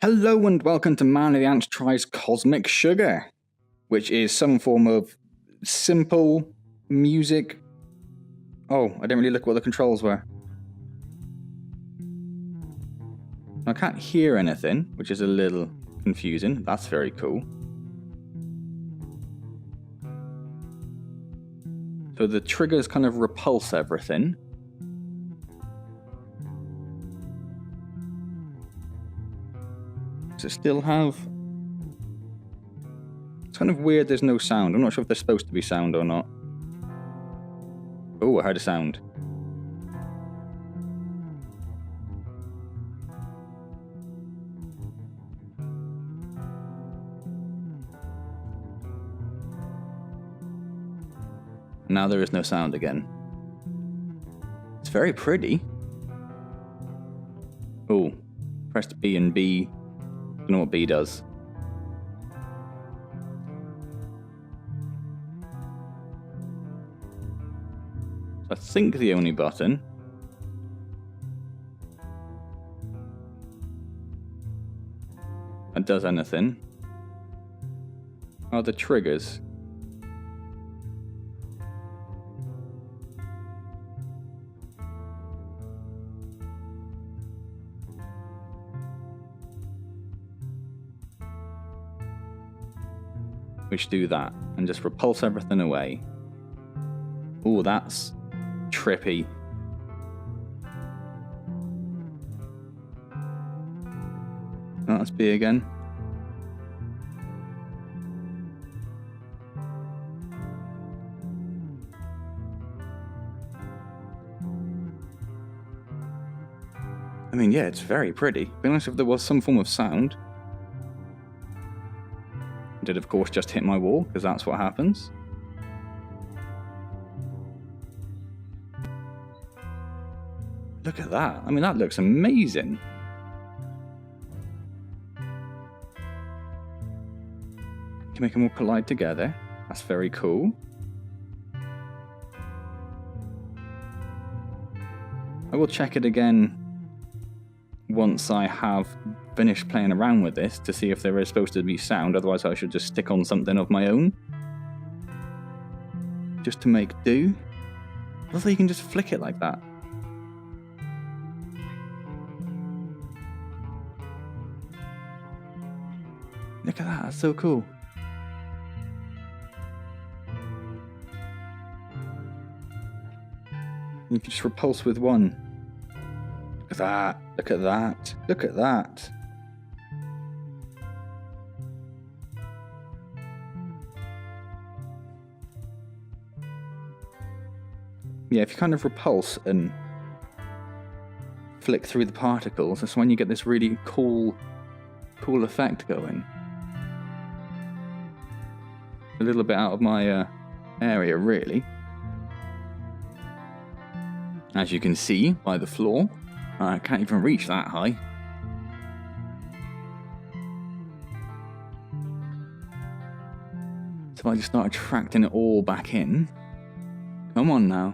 Hello and welcome to Man of the Antz Tries Cosmic Sugar, which is some form of simple music. Oh, I didn't really look at what the controls were. I can't hear anything, which is a little confusing. That's very cool. So the triggers kind of repulse everything. Does it still have... It's kind of weird there's no sound. I'm not sure if there's supposed to be sound or not. Oh, I heard a sound. Now there is no sound again. It's very pretty. Oh, pressed B and B. Don't know what B does. I think the only button. That does anything are the triggers. Which do that and just repulse everything away. Oh, that's trippy. Oh, that's B again. I mean, yeah, it's very pretty. Be nice if there was some form of sound. I did, of course, just hit my wall, because that's what happens. Look at that. I mean, that looks amazing. You can make them all collide together. That's very cool. I will check it again once I have finished playing around with this to see if there is supposed to be sound. Otherwise, I should just stick on something of my own. Just to make do. I love that you can just flick it like that. Look at that, that's so cool. You can just repulse with one. Look at that, look at that, look at that. Yeah, if you kind of repulse and flick through the particles, that's when you get this really cool effect going. A little bit out of my area, really. As you can see by the floor, I can't even reach that high. So I just start attracting it all back in. Come on now.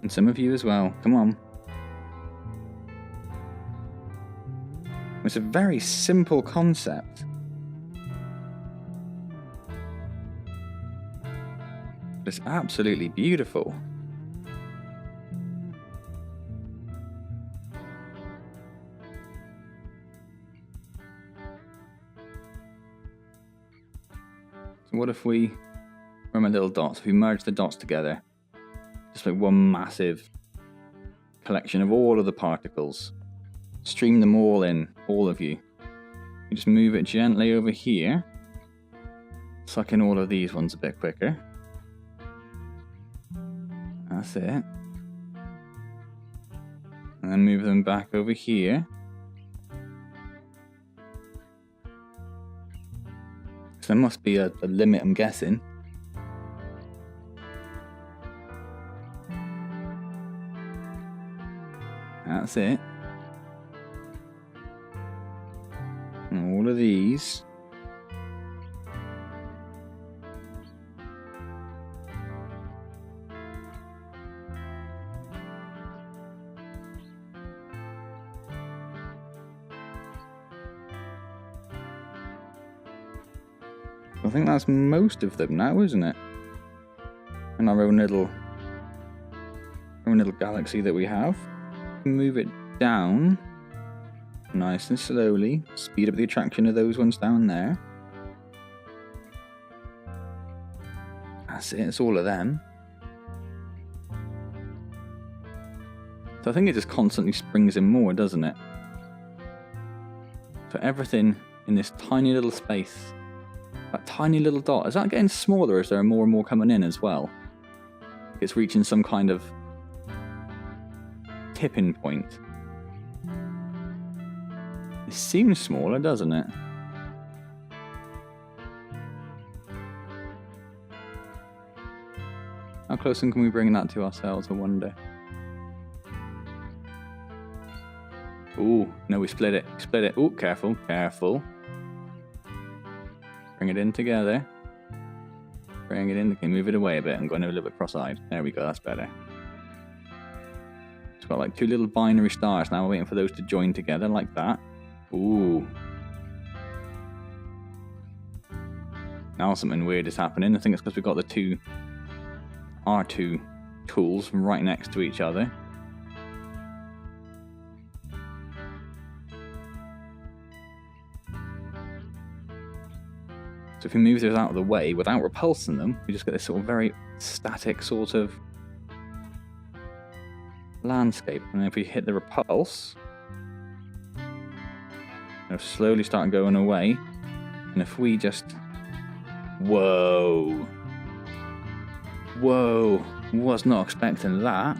And some of you as well. Come on. It's a very simple concept. But it's absolutely beautiful. So what if we, where are my little dots? If we merge the dots together. Just like one massive collection of all of the particles. Stream them all in, all of you. You just move it gently over here. Suck in all of these ones a bit quicker. That's it. And then move them back over here. So there must be a limit, I'm guessing. That's it. And all of these. I think that's most of them now, isn't it? And our own little galaxy that we have. Move it down nice and slowly. Speed up the attraction of those ones down there. That's it, it's all of them. So I think it just constantly springs in more, doesn't it? For everything in this tiny little space. That tiny little dot, is that getting smaller as there are more and more coming in as well? It's reaching some kind of tipping point. It seems smaller, doesn't it? How close can we bring that to ourselves, I wonder? Ooh, no, we split it. Split it. Ooh, careful, careful. Bring it in together. Bring it in. Okay, move it away a bit. I'm going a little bit cross-eyed. There we go, that's better. It's got like two little binary stars now. We're waiting for those to join together like that. Ooh. Now something weird is happening. I think it's because we've got the our two tools right next to each other. So if we move those out of the way without repulsing them, we just get this sort of very static sort of landscape. And then if we hit the repulse, it'll slowly start going away. And if we just... Whoa. Whoa. Was not expecting that.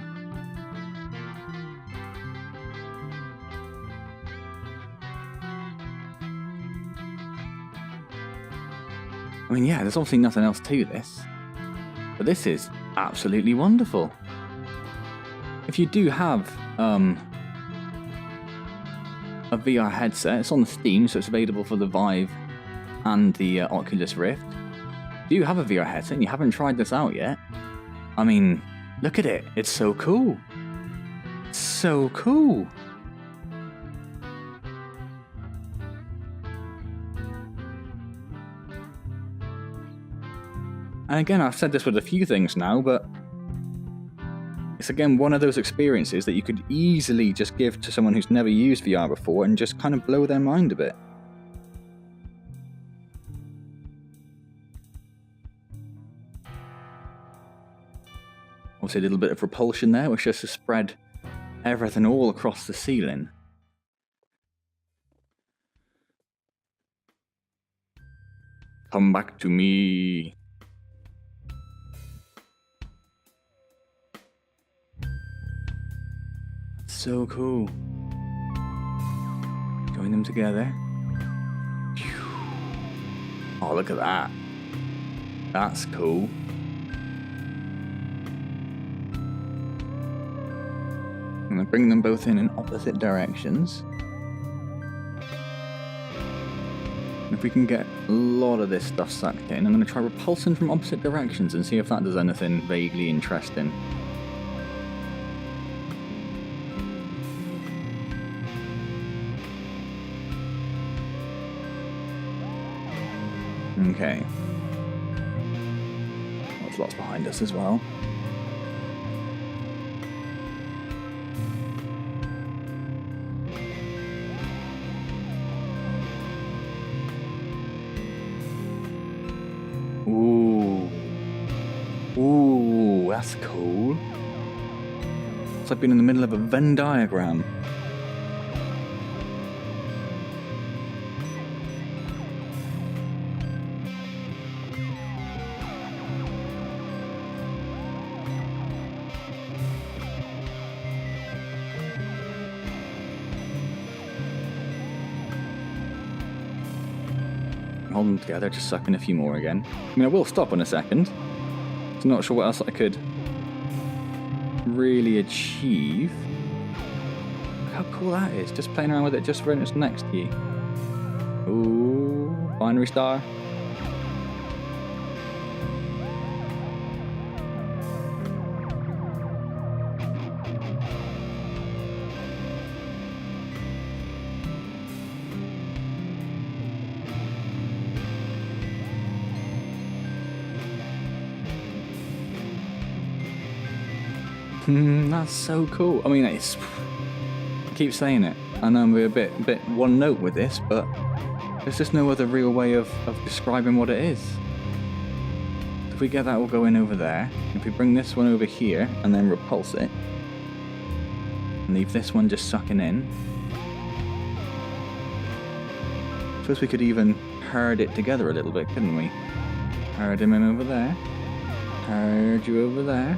I mean, yeah, there's obviously nothing else to this. But this is absolutely wonderful. If you do have a VR headset, it's on Steam, so it's available for the Vive and the Oculus Rift. If you have a VR headset and you haven't tried this out yet, I mean, look at it. It's so cool. It's so cool. And again, I've said this with a few things now, but it's again one of those experiences that you could easily just give to someone who's never used VR before and just kind of blow their mind a bit. Obviously a little bit of repulsion there, which just to spread everything all across the ceiling. Come back to me. So cool. Join them together. Oh, look at that. That's cool. I'm going to bring them both in opposite directions. And if we can get a lot of this stuff sucked in, I'm going to try repulsing from opposite directions and see if that does anything vaguely interesting. Okay. There's lots behind us as well. Ooh. Ooh, that's cool. It's like being in the middle of a Venn diagram. Hold them together, just suck in a few more again. I mean, I will stop in a second. I'm not sure what else I could really achieve. how cool that is. Just playing around with it just when it's next to you. Ooh, binary star. That's so cool. I mean, I keep saying it. I know I'm a bit one note with this, but there's just no other real way of describing what it is. If we get that all going over there, if we bring this one over here and then repulse it, and leave this one just sucking in, I suppose we could even herd it together a little bit, couldn't we? Herd him in over there, herd you over there.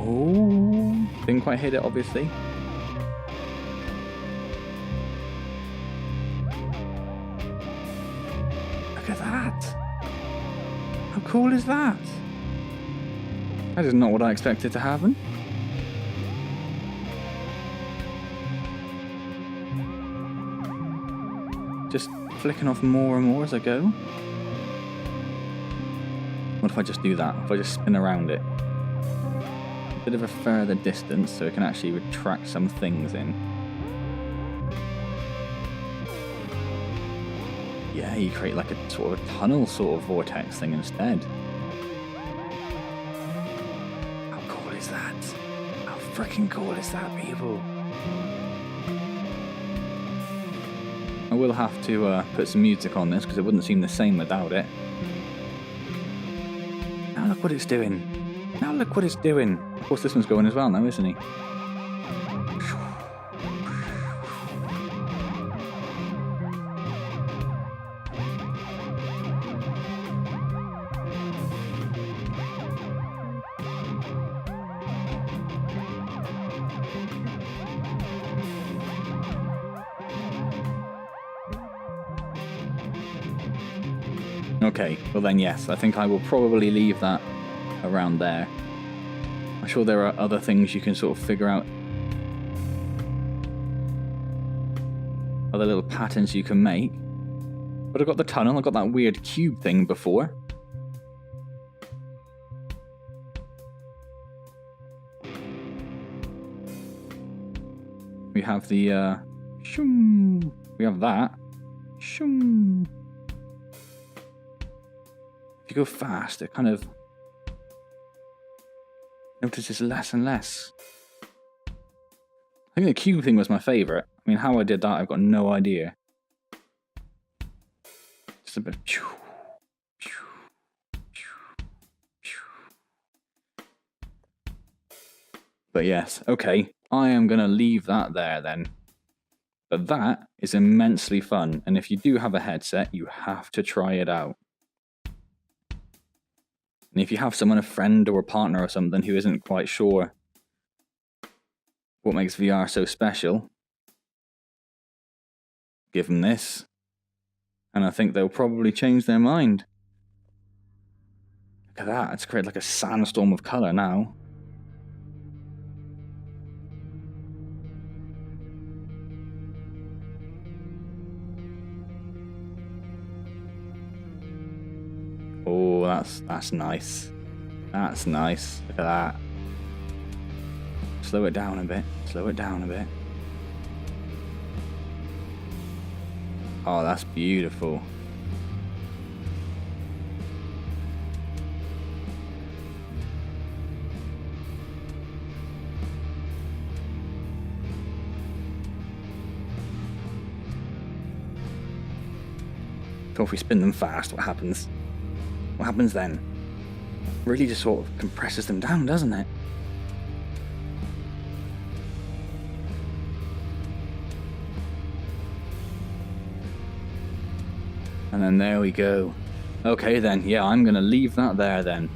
Oh, didn't quite hit it, obviously. Look at that. How cool is that? That is not what I expected to happen. Just flicking off more and more as I go. What if I just do that? If I just spin around it? Bit of a further distance so it can actually retract some things in. Yeah, you create like a sort of a tunnel sort of vortex thing instead. How cool is that? How freaking cool is that, people? I will have to put some music on this because it wouldn't seem the same without it. Now look what it's doing. Now look what it's doing. Of course, this one's going as well now, isn't he? Okay, well then yes, I think I will probably leave that around there. I'm sure there are other things you can sort of figure out. Other little patterns you can make. But I've got the tunnel, I've got that weird cube thing before. We have the, shoom. We have that. Shoom. If you go fast, it kind of notices less and less. I think the cube thing was my favourite. I mean, how I did that, I've got no idea. Just a bit. But yes, okay, I am going to leave that there then. But that is immensely fun, and if you do have a headset, you have to try it out. And if you have someone, a friend or a partner or something, who isn't quite sure what makes VR so special, give them this, and I think they'll probably change their mind. Look at that, it's created like a sandstorm of colour now. Oh, that's nice. That's nice. Look at that. Slow it down a bit. Slow it down a bit. Oh, that's beautiful. So if we spin them fast, what happens? What happens then? Really just sort of compresses them down, doesn't it? And then there we go. Okay then, yeah, I'm going to leave that there then.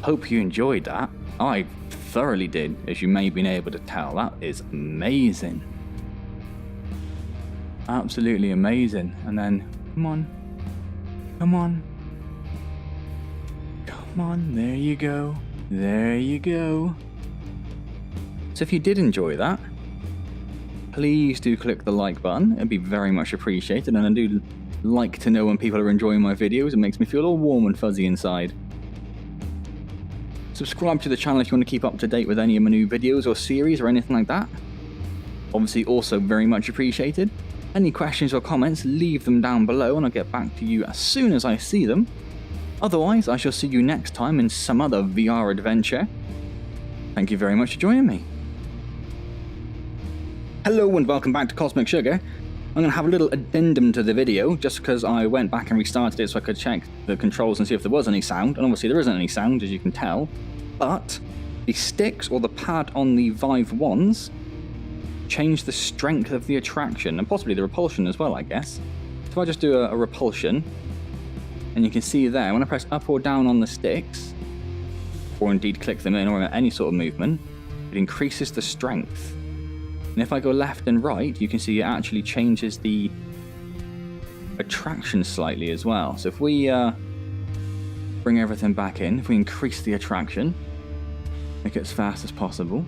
Hope you enjoyed that. I thoroughly did, as you may have been able to tell. That is amazing. Absolutely amazing. And then, come on. Come on. Come on, there you go. There you go. So if you did enjoy that, please do click the like button. It'd be very much appreciated, and I do like to know when people are enjoying my videos. It makes me feel all warm and fuzzy inside. Subscribe to the channel if you want to keep up to date with any of my new videos or series or anything like that. Obviously also very much appreciated. Any questions or comments, leave them down below and I'll get back to you as soon as I see them. Otherwise, I shall see you next time in some other VR adventure. Thank you very much for joining me. Hello and welcome back to Cosmic Sugar. I'm going to have a little addendum to the video, just because I went back and restarted it so I could check the controls and see if there was any sound, and obviously there isn't any sound, as you can tell. But the sticks, or the pad on the Vive wands, change the strength of the attraction, and possibly the repulsion as well, I guess. So if I just do a repulsion, and you can see there, when I press up or down on the sticks, or indeed click them in, or any sort of movement, it increases the strength. And if I go left and right, you can see it actually changes the attraction slightly as well. So if we bring everything back in, if we increase the attraction, make it as fast as possible.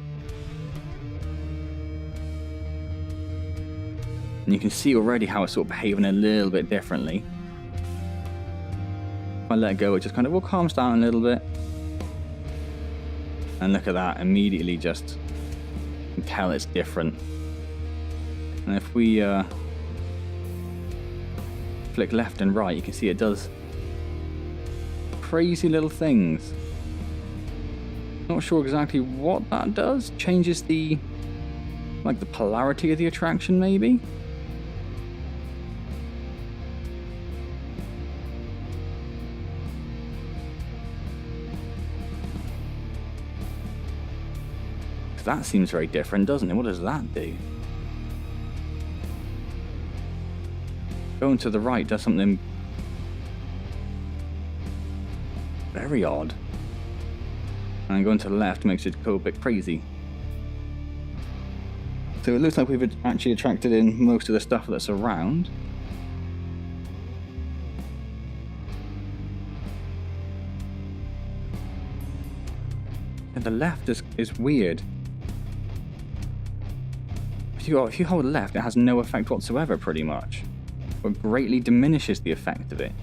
And you can see already how it's sort of behaving a little bit differently. If I let go, it just kind of all calms down a little bit. And look at that, immediately just you can tell it's different. And if we flick left and right, you can see it does crazy little things. Not sure exactly what that does. Changes the polarity of the attraction, maybe. That seems very different, doesn't it? What does that do? Going to the right does something very odd. And going to the left makes it go a bit crazy. So it looks like we've actually attracted in most of the stuff that's around. And the left is weird. If you hold left, it has no effect whatsoever, pretty much. Or greatly diminishes the effect of it.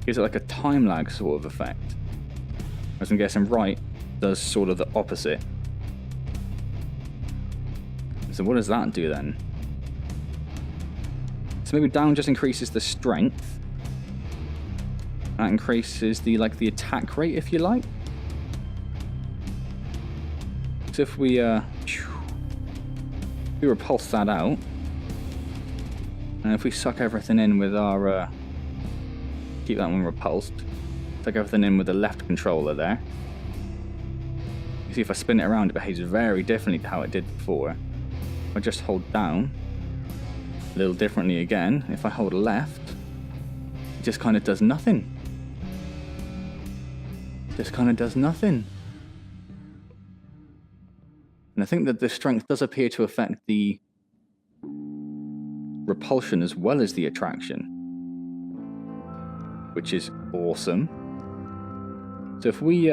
Gives it like a time lag sort of effect. Whereas I'm guessing right does sort of the opposite. So what does that do then? So maybe down just increases the strength. That increases the attack rate, if you like. So if we repulse that out, and if we suck everything in with our keep that one repulsed, suck everything in with the left controller there, you see if I spin it around, it behaves very differently to how it did before. If I just hold down, a little differently again. If I hold left, it just kind of does nothing. Just kind of does nothing. And I think that the strength does appear to affect the repulsion as well as the attraction, which is awesome. So if we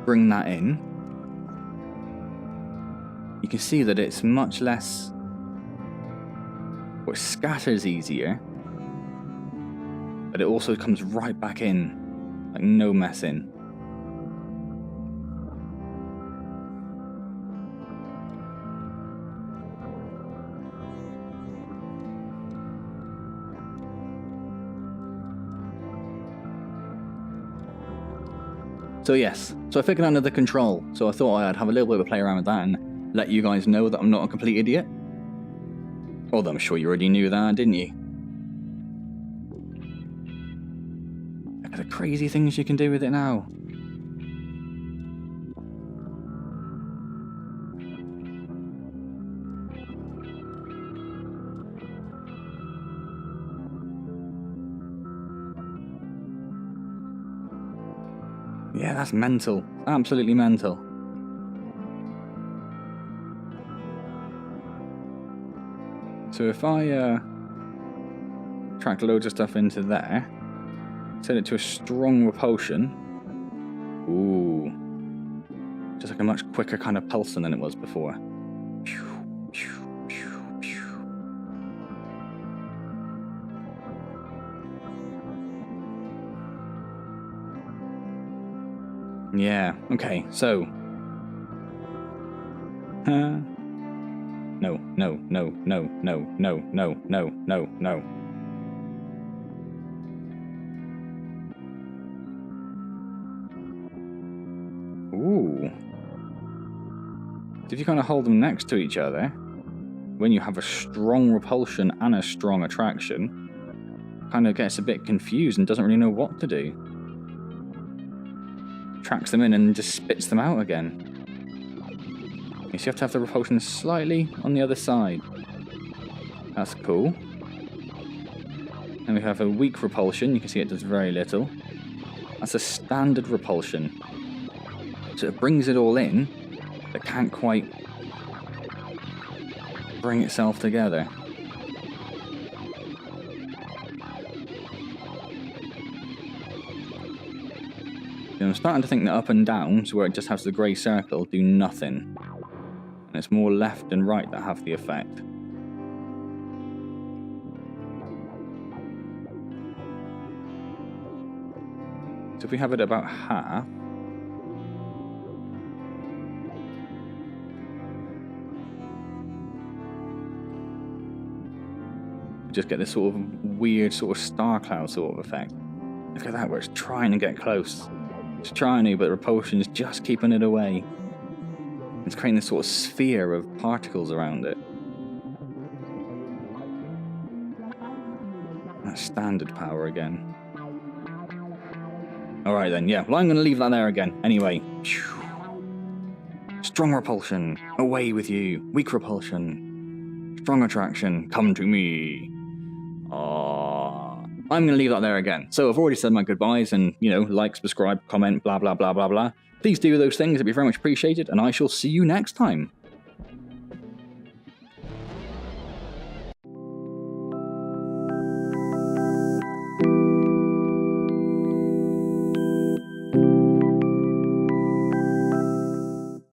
bring that in, you can see that it's much less, or it scatters easier, but it also comes right back in, like no messing. So yes, so I figured out another control, so I thought I'd have a little bit of a play around with that and let you guys know that I'm not a complete idiot. Although I'm sure you already knew that, didn't you? Look at the crazy things you can do with it now. Yeah, that's mental. Absolutely mental. So if I track loads of stuff into there, set it to a strong repulsion. Ooh. Just like a much quicker kind of pulsing than it was before. Yeah, okay, so... No, no, no, no, no, no, no, no, no, no. Ooh. If you kind of hold them next to each other, when you have a strong repulsion and a strong attraction, kind of gets a bit confused and doesn't really know what to do. Tracks them in and just spits them out again. So you have to have the repulsion slightly on the other side. That's cool. And we have a weak repulsion. You can see it does very little. That's a standard repulsion. So it brings it all in, but can't quite bring itself together. And I'm starting to think that up and down, so where it just has the grey circle, do nothing. And it's more left and right that have the effect. So if we have it about half, just get this sort of weird sort of star cloud sort of effect. Look at that, where it's trying to get close. It's trying to, but the repulsion is just keeping it away. It's creating this sort of sphere of particles around it. That's standard power again. Alright then, yeah. Well, I'm going to leave that there again. Anyway. Strong repulsion. Away with you. Weak repulsion. Strong attraction. Come to me. I'm going to leave that there again. So I've already said my goodbyes and, you know, like, subscribe, comment, blah, blah, blah, blah, blah. Please do those things. It'd be very much appreciated. And I shall see you next time.